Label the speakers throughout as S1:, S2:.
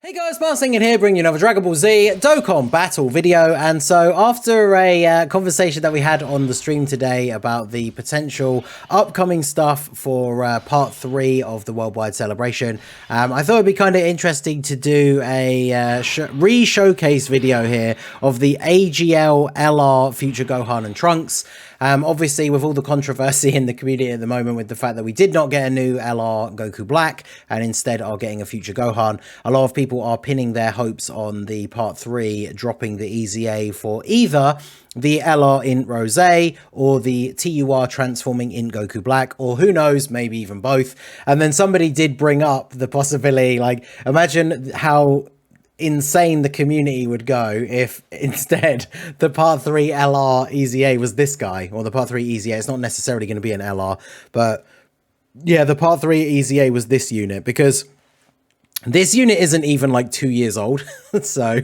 S1: Hey guys, Marsingin here, bringing you another Dragon Ball Z Dokkan battle video. And so after a conversation that we had on the stream today about the potential upcoming stuff for part 3 of the worldwide celebration, I thought it'd be kind of interesting to do a re-showcase video here of the AGL, LR, Future Gohan and Trunks. Obviously, with all the controversy in the community at the moment with the fact that we did not get a new LR Goku Black and instead are getting a Future Gohan, a lot of people are pinning their hopes on the part 3 dropping the EZA for either the LR in Rose or the TUR transforming in Goku Black, or who knows, maybe even both. And then somebody did bring up the possibility, like, imagine how insane the community would go if instead the part 3 LR EZA was this guy, or the part 3 EZA. It's not necessarily going to be an LR, but yeah, the part 3 EZA was this unit, because this unit isn't even like 2 years old. So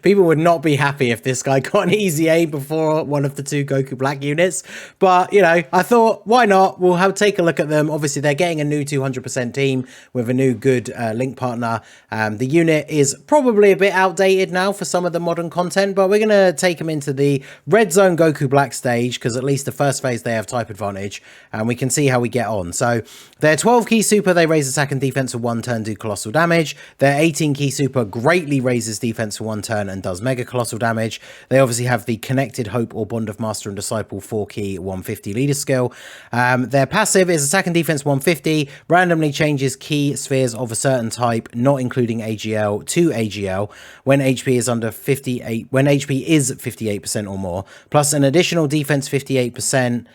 S1: people would not be happy if this guy got an EZA before one of the 2 Goku Black units. But, you know, I thought, why not? We'll take a look at them. Obviously, they're getting a new 200% team with a new good link partner. The unit is probably a bit outdated now for some of the modern content, but we're going to take them into the Red Zone Goku Black stage, because at least the first phase they have type advantage, and we can see how we get on. So their 12 key super, they raise attack and defense for 1 turn, do colossal damage. Their 18 key super greatly raises defense for 1 turn and does mega colossal damage. They obviously have the Connected Hope or Bond of Master and Disciple 4 key 150 leader skill. Their passive is attack and defense 150, randomly changes key spheres of a certain type, not including AGL, to AGL when HP is under 58, when HP is 58% or more, plus an additional defense 58%,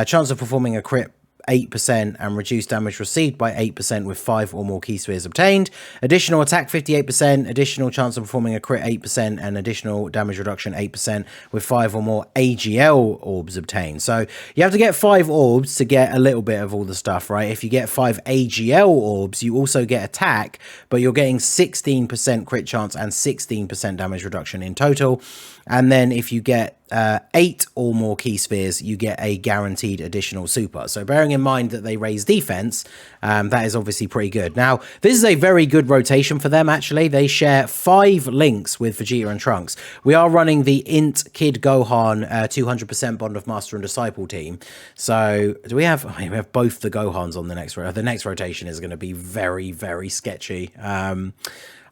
S1: chance of performing a crit 8%, and reduced damage received by 8% with 5 or more key spheres obtained. Additional attack 58%, additional chance of performing a crit 8%, and additional damage reduction 8% with 5 or more AGL orbs obtained. So you have to get 5 orbs to get a little bit of all the stuff, right? If you get 5 AGL orbs, you also get attack, but you're getting 16% crit chance and 16% damage reduction in total. And then if you get 8 or more key spheres, you get a guaranteed additional super. So bearing in mind that they raise defense, that is obviously pretty good. Now, this is a very good rotation for them, actually. They share 5 links with Vegeta and Trunks. We are running the Int Kid Gohan 200% Bond of Master and Disciple team. So do we have... we have both the Gohans on the next rotation. The next rotation is going to be very, very sketchy.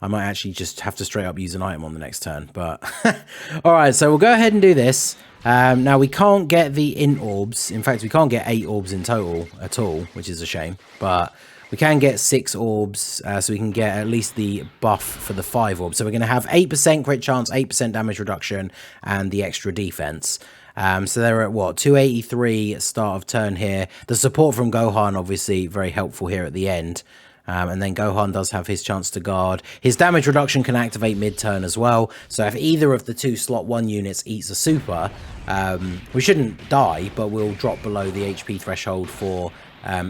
S1: I might actually just have to straight up use an item on the next turn, but all right, so we'll go ahead and do this. Now we can't get the int orbs. In fact, we can't get 8 orbs in total at all, which is a shame, but we can get 6 orbs, so we can get at least the buff for the 5 orbs. So we're going to have 8% crit chance, 8% damage reduction, and the extra defense. So they're at what, 283 start of turn here. The support from Gohan obviously very helpful here at the end. And then Gohan does have his chance to guard. His damage reduction can activate mid-turn as well. So if either of the 2 slot 1 units eats a super, we shouldn't die, but we'll drop below the HP threshold for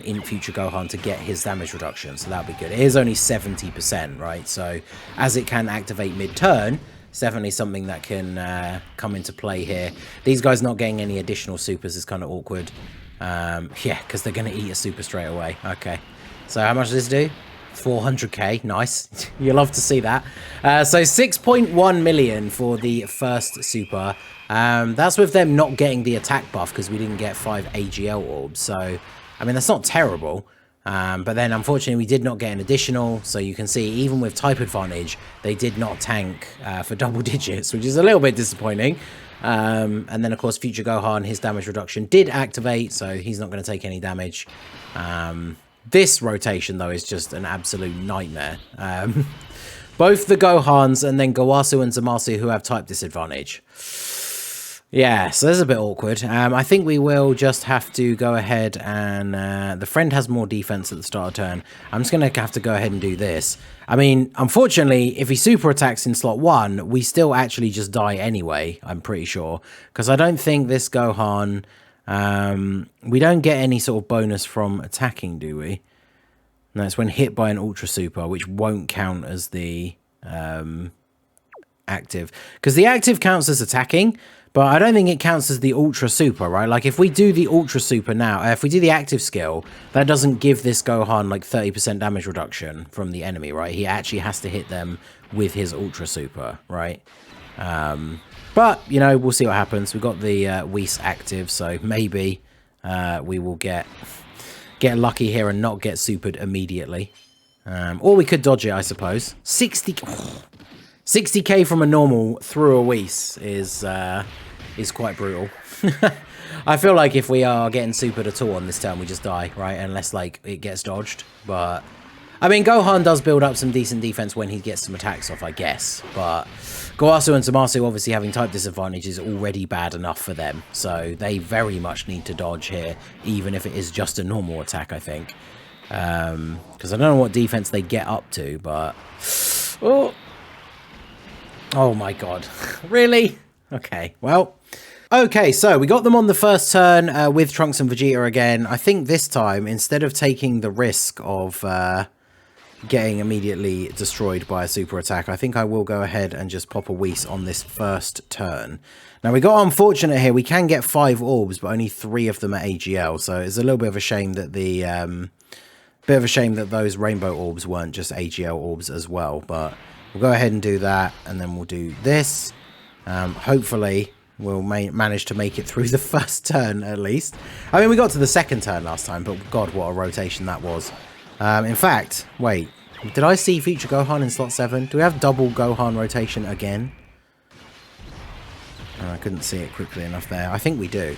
S1: in Future Gohan to get his damage reduction. So that'll be good. It is only 70%, right? So as it can activate mid-turn, it's definitely something that can come into play here. These guys not getting any additional supers is kind of awkward. Yeah, because they're going to eat a super straight away. Okay. So how much does this do? 400k. Nice. You'll love to see that. So 6.1 million for the first super. That's with them not getting the attack buff because we didn't get 5 AGL orbs. So, I mean, that's not terrible. But then, unfortunately, we did not get an additional. So you can see, even with type advantage, they did not tank for double digits, which is a little bit disappointing. And then, of course, Future Gohan, his damage reduction did activate, so he's not going to take any damage. This rotation, though, is just an absolute nightmare. Both the Gohans and then Gowasu and Zamasu who have type disadvantage. Yeah, so this is a bit awkward. I think we will just have to go ahead and... the friend has more defense at the start of turn. I'm just going to have to go ahead and do this. I mean, unfortunately, if he super attacks in slot 1, we still actually just die anyway, I'm pretty sure. Because I don't think this Gohan... we don't get any sort of bonus from attacking, do we? No, it's when hit by an ultra super, which won't count as the active, because the active counts as attacking, But I don't think it counts as the Ultra Super, right? Like, if we do the Ultra Super now, if we do the active skill, that doesn't give this Gohan, like, 30% damage reduction from the enemy, right? He actually has to hit them with his Ultra Super, right? But, you know, we'll see what happens. We've got the Whis active, so maybe we will get lucky here and not get supered immediately. Or we could dodge it, I suppose. 60k from a normal through a Whis is quite brutal. I feel like if we are getting supered at all on this turn, we just die, right? Unless, like, it gets dodged. But, I mean, Gohan does build up some decent defense when he gets some attacks off, I guess. But Gowasu and Zamasu obviously having type disadvantage is already bad enough for them. So they very much need to dodge here, even if it is just a normal attack, I think. Because I don't know what defense they get up to, but... Oh my god. Really? Okay, well... Okay, so we got them on the first turn with Trunks and Vegeta again. I think this time, instead of taking the risk of getting immediately destroyed by a super attack, I think I will go ahead and just pop a Whis on this first turn. Now, we got unfortunate here. We can get 5 orbs, but only 3 of them are AGL, so it's a little bit of a shame that those rainbow orbs weren't just AGL orbs as well, but we'll go ahead and do that, and then we'll do this. Hopefully, we'll manage to make it through the first turn, at least. I mean, we got to the second turn last time, but god, what a rotation that was. In fact, wait, did I see Future Gohan in slot 7? Do we have double Gohan rotation again? Oh, I couldn't see it quickly enough there. I think we do.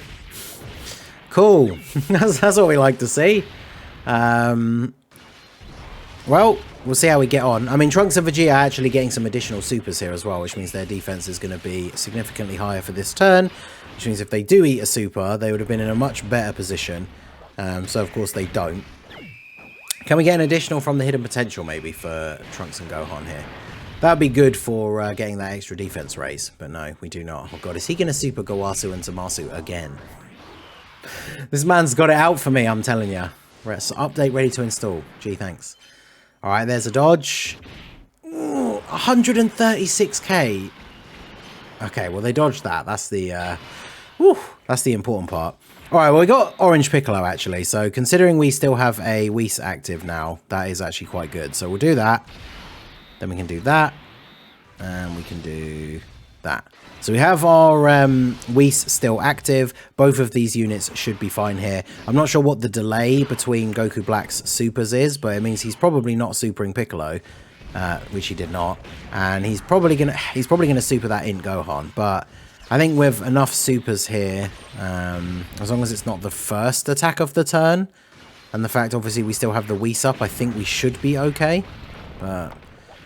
S1: Cool. That's what we like to see. Well, we'll see how we get on. I mean, Trunks and Vegeta are actually getting some additional supers here as well, which means their defense is going to be significantly higher for this turn, which means if they do eat a super, they would have been in a much better position. So, of course, they don't. Can we get an additional from the hidden potential, maybe, for Trunks and Gohan here? That would be good for getting that extra defense raise, but no, we do not. Oh god, is he going to super Gowasu and Zamasu again? This man's got it out for me, I'm telling you. Right, so update ready to install. Gee, thanks. Alright, there's a dodge. Ooh, 136k. Okay, well, they dodged that. That's the, that's the important part. Alright, well, we got Orange Piccolo, actually. So, considering we still have a Whis active now, that is actually quite good. So, we'll do that. Then we can do that. And we can do that. So, we have our Whis still active. Both of these units should be fine here. I'm not sure what the delay between Goku Black's supers is, but it means he's probably not supering Piccolo, which he did not. And he's probably gonna super that in Gohan. But I think with enough supers here, as long as it's not the first attack of the turn, and the fact obviously we still have the Whis up, I think we should be okay. But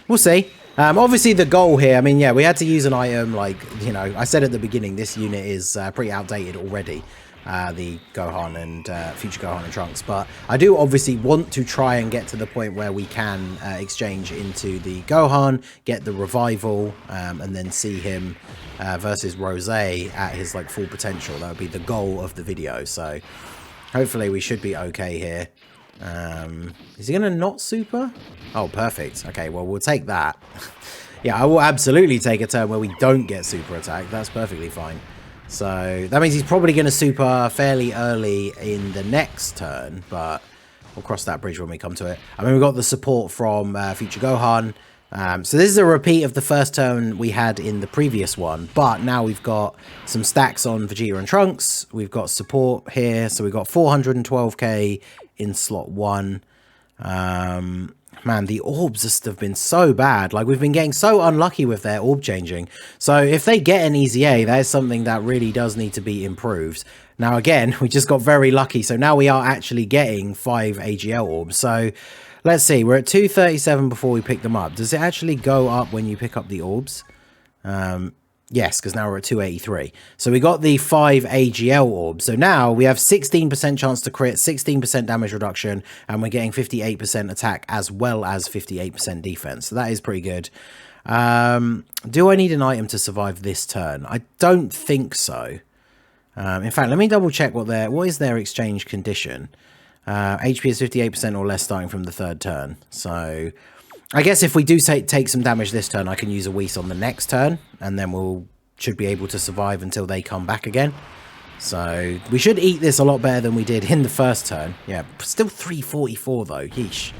S1: we'll see. Obviously the goal here, I mean, yeah, we had to use an item, like, you know, I said at the beginning, this unit is pretty outdated already, the Gohan and Future Gohan and Trunks, but I do obviously want to try and get to the point where we can exchange into the Gohan, get the revival, and then see him versus Rose at his, like, full potential. That would be the goal of the video, so hopefully we should be okay here. Is he going to not super? Oh, perfect. Okay, well, we'll take that. Yeah, I will absolutely take a turn where we don't get super attack. That's perfectly fine. So that means he's probably going to super fairly early in the next turn, but we'll cross that bridge when we come to it. I mean, we've got the support from Future Gohan. So this is a repeat of the first turn we had in the previous one, but now we've got some stacks on Vegeta and Trunks. We've got support here, so we've got 412k in slot 1. Man, the orbs just have been so bad. Like, we've been getting so unlucky with their orb changing. So if they get an EZA, that is something that really does need to be improved. Now, again, we just got very lucky. So now we are actually getting 5 AGL orbs. So let's see. We're at 237 before we pick them up. Does it actually go up when you pick up the orbs? Yes, because now we're at 283. So we got the 5 AGL orbs. So now we have 16% chance to crit, 16% damage reduction, and we're getting 58% attack as well as 58% defense. So that is pretty good. Do I need an item to survive this turn? I don't think so. In fact, let me double check what is their exchange condition. HP is 58% or less starting from the third turn. So I guess if we do take some damage this turn, I can use a Whis on the next turn, and then we'll should be able to survive until they come back again. So we should eat this a lot better than we did in the first turn. Yeah, still 344 though. Yeesh.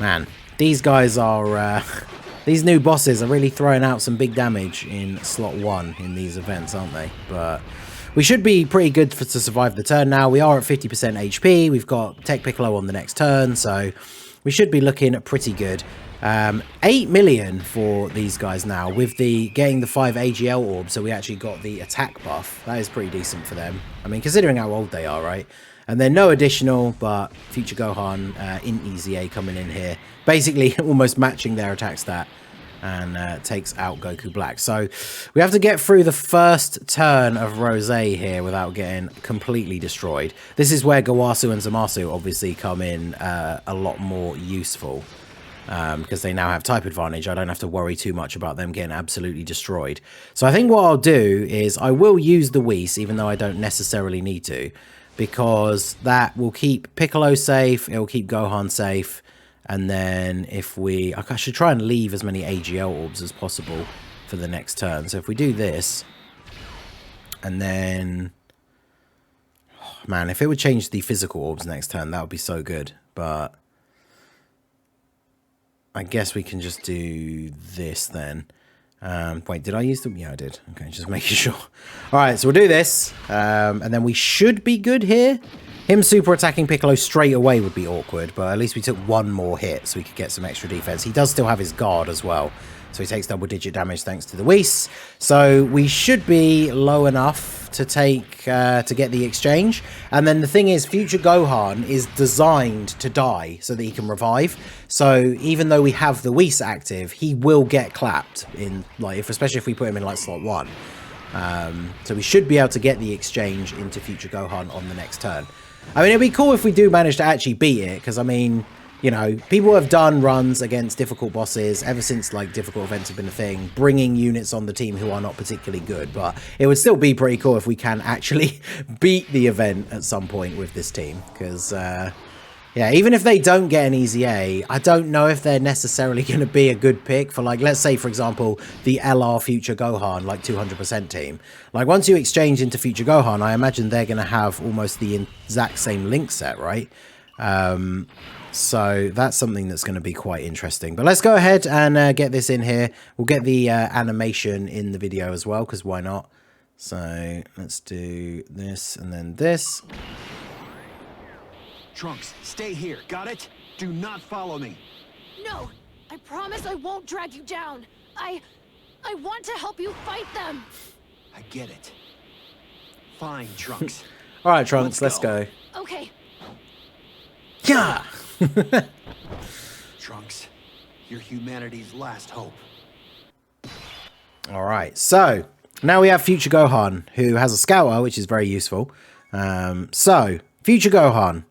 S1: Man, these guys are... these new bosses are really throwing out some big damage in slot 1 in these events, aren't they? But we should be pretty good to survive the turn now. We are at 50% HP. We've got Tech Piccolo on the next turn, so we should be looking pretty good. 8 million for these guys now with the getting the 5 AGL orbs, so we actually got the attack buff. That is pretty decent for them. I mean, considering how old they are, right? And then no additional, but Future Gohan in EZA coming in here, basically almost matching their attack stat, and takes out Goku Black. So we have to get through the first turn of Rose here without getting completely destroyed. This is where Gowasu and Zamasu obviously come in a lot more useful. Because they now have type advantage. I don't have to worry too much about them getting absolutely destroyed. So I think what I'll do is I will use the Whis, even though I don't necessarily need to, because that will keep Piccolo safe, it will keep Gohan safe, and then if we... I should try and leave as many AGL orbs as possible for the next turn. So if we do this, and then... Oh, man, if it would change the physical orbs next turn, that would be so good, but... I guess we can just do this then. Wait, did I use them? Yeah, I did. Okay, just making sure. All right, so we'll do this. And then we should be good here. Him super attacking Piccolo straight away would be awkward, but at least we took one more hit so we could get some extra defense. He does still have his guard as well. So he takes double-digit damage thanks to the Whis. So we should be low enough to take to get the exchange. And then the thing is, Future Gohan is designed to die so that he can revive. So even though we have the Whis active, he will get clapped in, like, especially if we put him in like slot 1. So we should be able to get the exchange into Future Gohan on the next turn. I mean, it'd be cool if we do manage to actually beat it, because I mean, you know, people have done runs against difficult bosses ever since, like, difficult events have been a thing, bringing units on the team who are not particularly good. But it would still be pretty cool if we can actually beat the event at some point with this team. Because, yeah, even if they don't get an EZA, I don't know if they're necessarily going to be a good pick for, like, let's say, for example, the LR Future Gohan, like, 200% team. Like, once you exchange into Future Gohan, I imagine they're going to have almost the exact same link set, right? So that's something that's going to be quite interesting. But let's go ahead and get this in here. We'll get the animation in the video as well, because why not? So let's do this and then this.
S2: Trunks, stay here. Got it? Do not follow me.
S3: No, I promise I won't drag you down. I want to help you fight them.
S2: I get it. Fine, Trunks.
S1: All right, Trunks, let's go.
S3: Okay.
S1: Yeah.
S2: Trunks, you're humanity's last hope.
S1: All right, so now we have Future Gohan, who has a scouter, which is very useful. So Future Gohan,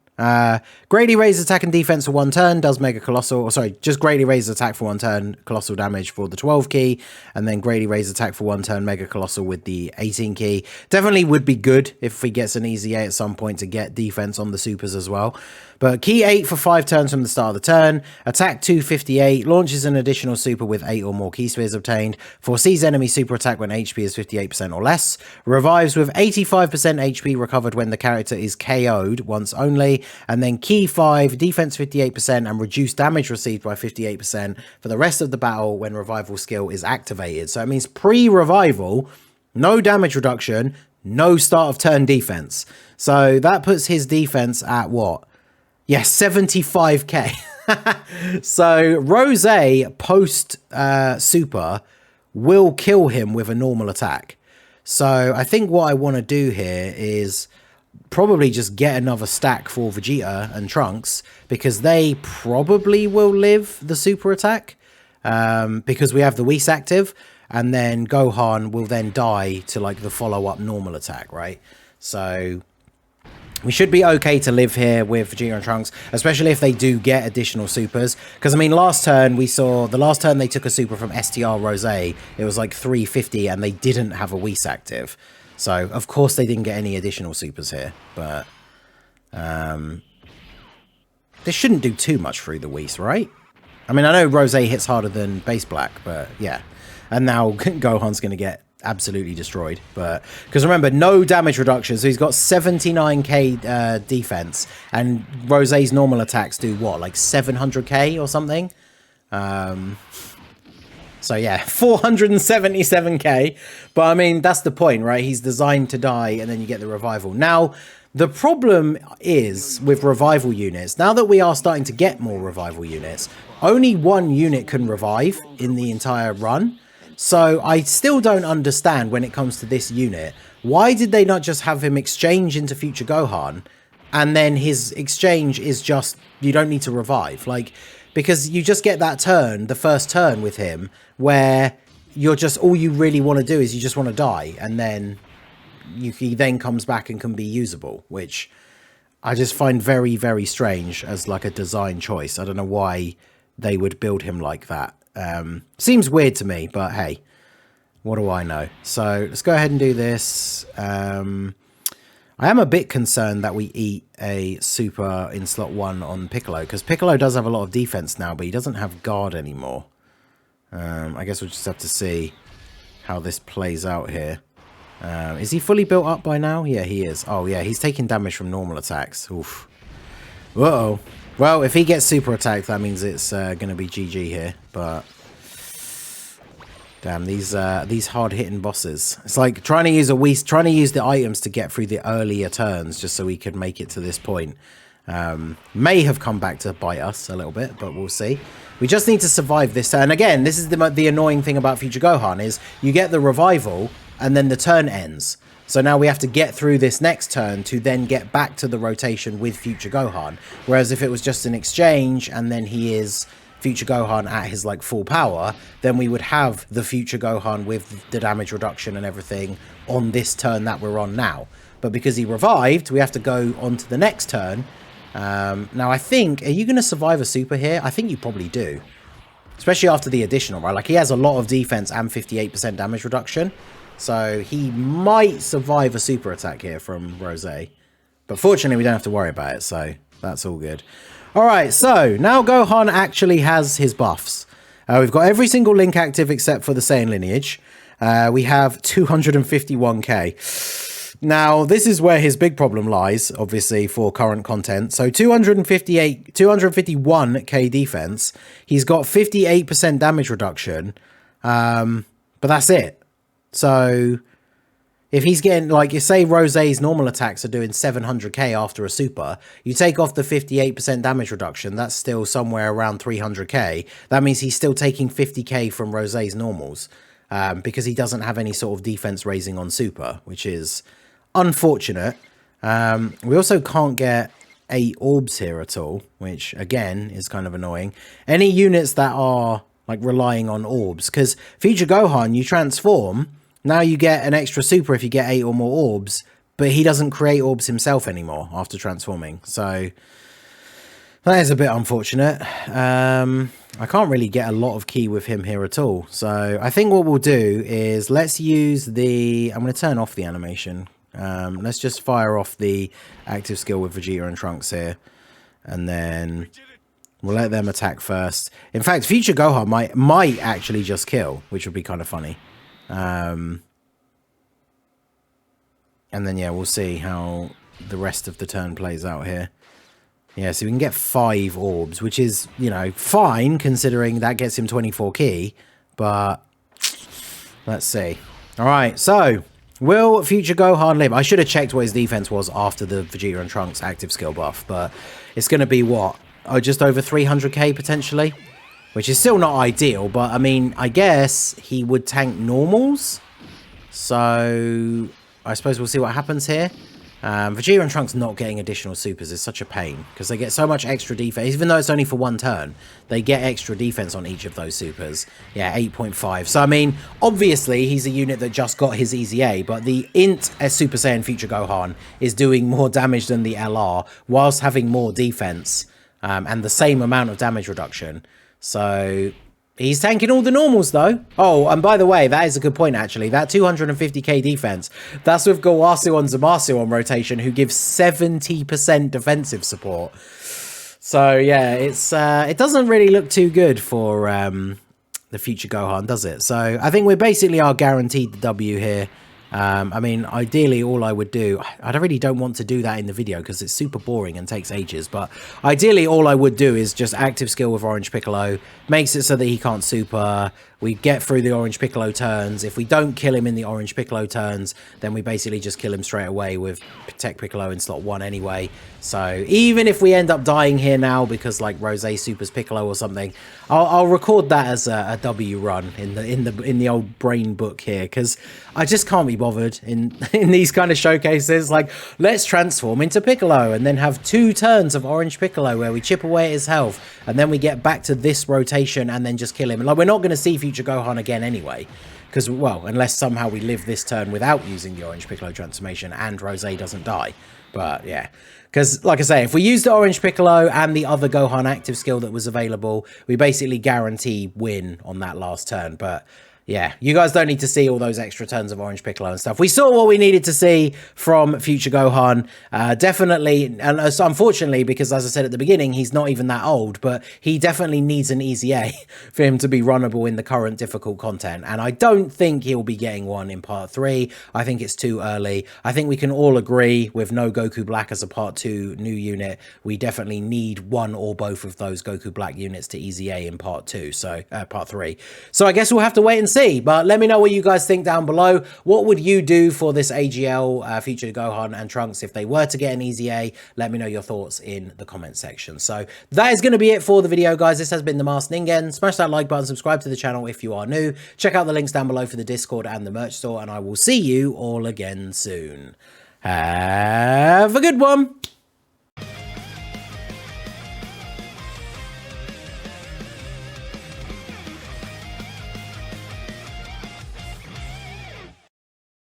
S1: greatly raises attack and defense for 1 turn, does Mega Colossal, or sorry, just greatly raises attack for 1 turn, Colossal damage for the 12 key, and then greatly raises attack for 1 turn, Mega Colossal with the 18 key. Definitely would be good if he gets an EZA at some point to get defense on the supers as well. But key 8 for 5 turns from the start of the turn, attack 258, launches an additional super with 8 or more key spheres obtained, foresees enemy super attack when HP is 58% or less, revives with 85% HP recovered when the character is KO'd once only, and then key 5, defense 58% and reduced damage received by 58% for the rest of the battle when revival skill is activated. So it means pre-revival, no damage reduction, no start of turn defense. So that puts his defense at what? Yeah, 75k. So Rose post super will kill him with a normal attack. So I think what I want to do here is probably just get another stack for Vegeta and Trunks, because they probably will live the super attack, because we have the Whis active, and then Gohan will then die to, like, the follow-up normal attack, right? So we should be okay to live here with Vegeta and Trunks, especially if they do get additional supers. Because, I mean, last turn we saw, the last turn they took a super from STR Rose, it was like 350 and they didn't have a Whis active. So, of course, they didn't get any additional supers here. But this shouldn't do too much through the Whis, right? I mean, I know Rose hits harder than Base Black, but yeah. And now Gohan's going to get absolutely destroyed. But because remember, no damage reduction, so he's got 79k defense, and Rosé's normal attacks do what, like 700k or something. So yeah, 477k. But I mean, that's the point, right? He's designed to die, and then you get the revival. Now, the problem is with revival units, now that we are starting to get more revival units, only one unit can revive in the entire run. So I still don't understand when it comes to this unit. Why did they not just have him exchange into Future Gohan, and then his exchange is just, you don't need to revive? Like, because you just get that turn, the first turn with him, where you're just, all you really want to do is you just want to die, and then he then comes back and can be usable, which I just find very, very strange as like a design choice. I don't know why they would build him like that. Seems weird to me, but hey, what do I know? So let's go ahead and do this. I am a bit concerned that we eat a super in slot 1 on Piccolo, because Piccolo does have a lot of defense now, but he doesn't have guard anymore. I guess we'll just have to see how this plays out here. Is he fully built up by now? Yeah, he is. Oh yeah, he's taking damage from normal attacks. Oof. Uh-oh. Well, if he gets super attacked, that means it's going to be GG here. But damn, these hard-hitting bosses. It's like trying to use the items to get through the earlier turns just so we could make it to this point. May have come back to bite us a little bit, but we'll see. We just need to survive this turn. Again, this is the annoying thing about Future Gohan, is you get the revival and then the turn ends. So now we have to get through this next turn to then get back to the rotation with Future Gohan. Whereas if it was just an exchange and then he is Future Gohan at his like full power, then we would have the Future Gohan with the damage reduction and everything on this turn that we're on now. But because he revived, we have to go on to the next turn. Now I think, are you going to survive a super here? I think you probably do. Especially after the additional, right? Like he has a lot of defense and 58% damage reduction. So he might survive a super attack here from Rosé. But fortunately, we don't have to worry about it, so that's all good. All right, so now Gohan actually has his buffs. We've got every single link active except for the Saiyan lineage. We have 251k. Now, this is where his big problem lies, obviously, for current content. So 251k defense. He's got 58% damage reduction. But that's it. So if he's getting, like, you say Rosé's normal attacks are doing 700k after a super, you take off the 58% damage reduction, that's still somewhere around 300k. That means he's still taking 50k from Rosé's normals, because he doesn't have any sort of defense raising on super, which is unfortunate. We also can't get 8 orbs here at all, which again is kind of annoying. Any units that are like relying on orbs, because Future Gohan, you transform, now you get an extra super if you get 8 or more orbs, but he doesn't create orbs himself anymore after transforming. So that is a bit unfortunate. I can't really get a lot of ki with him here at all. So I think what we'll do is let's use the, I'm going to turn off the animation. Let's just fire off the active skill with Vegeta and Trunks here. And then we'll let them attack first. In fact, Future Gohan might actually just kill, which would be kind of funny. And then, yeah, we'll see how the rest of the turn plays out here. Yeah, so we can get 5 orbs, which is, you know, fine, considering that gets him 24 ki. But let's see. All right, so will Future Gohan live? I should have checked what his defense was after the Vegeta and Trunks active skill buff, but it's going to be what? Oh, just over 300k potentially? Which is still not ideal, but I mean, I guess he would tank normals. So I suppose we'll see what happens here. Vegeta and Trunks not getting additional supers is such a pain, because they get so much extra defense. Even though it's only for one turn, they get extra defense on each of those supers. Yeah, 8.5. So I mean, obviously he's a unit that just got his EZA, but the Int as Super Saiyan Future Gohan is doing more damage than the LR whilst having more defense and the same amount of damage reduction. So he's tanking all the normals, though. Oh, and by the way, that is a good point, actually. That 250k defense, that's with Gowasu and Zamasu on rotation, who gives 70% defensive support. So, yeah, it's it doesn't really look too good for the future Gohan, does it? So I think we basically are guaranteed the W here. I mean, ideally, all I would do, I really don't want to do that in the video because it's super boring and takes ages, but ideally, all I would do is just active skill with Orange Piccolo, makes it so that he can't super, we get through the Orange Piccolo turns. If we don't kill him in the Orange Piccolo turns, then we basically just kill him straight away with Tech Piccolo in slot 1 anyway. So even if we end up dying here now because like Rose supers Piccolo or something, I'll record that as a W run in the old brain book here, because I just can't be bothered in these kind of showcases. Like, let's transform into Piccolo and then have 2 turns of Orange Piccolo where we chip away at his health and then we get back to this rotation and then just kill him. Like, we're not going to see future Gohan again anyway, because, well, unless somehow we live this turn without using the Orange Piccolo transformation and Rose doesn't die. But yeah, because like I say, if we use the Orange Piccolo and the other Gohan active skill that was available, we basically guarantee win on that last turn. But yeah, you guys don't need to see all those extra turns of Orange Piccolo and stuff. We saw what we needed to see from future Gohan. Definitely, and unfortunately, because as I said at the beginning, he's not even that old, but he definitely needs an EZA for him to be runnable in the current difficult content. And I don't think he'll be getting one in part 3. I think it's too early. I think we can all agree with no Goku Black as a part 2 new unit. We definitely need one or both of those Goku Black units to EZA in part 2. So part 3. So I guess we'll have to wait and see. But let me know what you guys think down below. What would you do for this AGL future Gohan and Trunks if they were to get an EZA? Let me know your thoughts in the comment section. So that is going to be it for the video, guys. This has been the Masked Ningen. Smash that like button, subscribe to the channel if you are new. Check out the links down below for the Discord and the merch store, and I will see you all again soon. Have a good one.